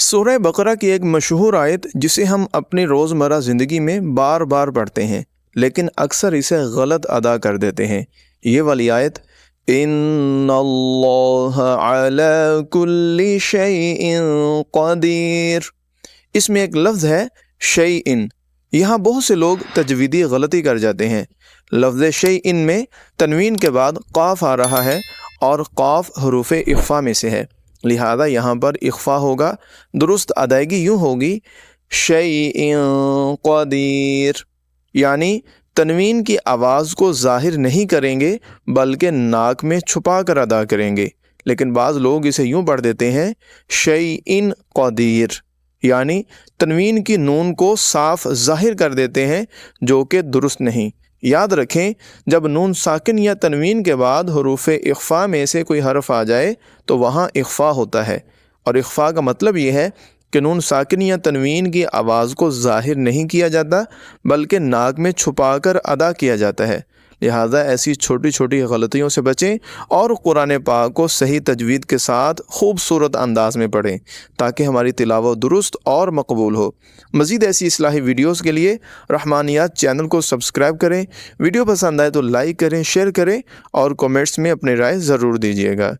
سورہ بقرہ کی ایک مشہور آیت جسے ہم اپنی روزمرہ زندگی میں بار بار پڑھتے ہیں لیکن اکثر اسے غلط ادا کر دیتے ہیں، یہ والی آیت ان اللہ علی کل شیء قدیر، اس میں ایک لفظ ہے شیء۔ یہاں بہت سے لوگ تجویدی غلطی کر جاتے ہیں۔ لفظ شیء میں تنوین کے بعد قاف آ رہا ہے اور قاف حروف اخفا میں سے ہے، لہذا یہاں پر اخفا ہوگا۔ درست ادائیگی یوں ہوگی شیء قدیر، یعنی تنوین کی آواز کو ظاہر نہیں کریں گے بلکہ ناک میں چھپا کر ادا کریں گے، لیکن بعض لوگ اسے یوں پڑھ دیتے ہیں شیء قدیر، یعنی تنوین کی نون کو صاف ظاہر کر دیتے ہیں، جو کہ درست نہیں۔ یاد رکھیں، جب نون ساکن یا تنوین کے بعد حروف اخفا میں سے کوئی حرف آ جائے تو وہاں اخفا ہوتا ہے، اور اخفا کا مطلب یہ ہے کہ نون ساکن یا تنوین کی آواز کو ظاہر نہیں کیا جاتا بلکہ ناک میں چھپا کر ادا کیا جاتا ہے۔ لہذا ایسی چھوٹی چھوٹی غلطیوں سے بچیں اور قرآن پاک کو صحیح تجوید کے ساتھ خوبصورت انداز میں پڑھیں تاکہ ہماری تلاوت درست اور مقبول ہو۔ مزید ایسی اصلاحی ویڈیوز کے لیے رحمانیات چینل کو سبسکرائب کریں۔ ویڈیو پسند آئے تو لائک کریں، شیئر کریں اور کمنٹس میں اپنی رائے ضرور دیجیے گا۔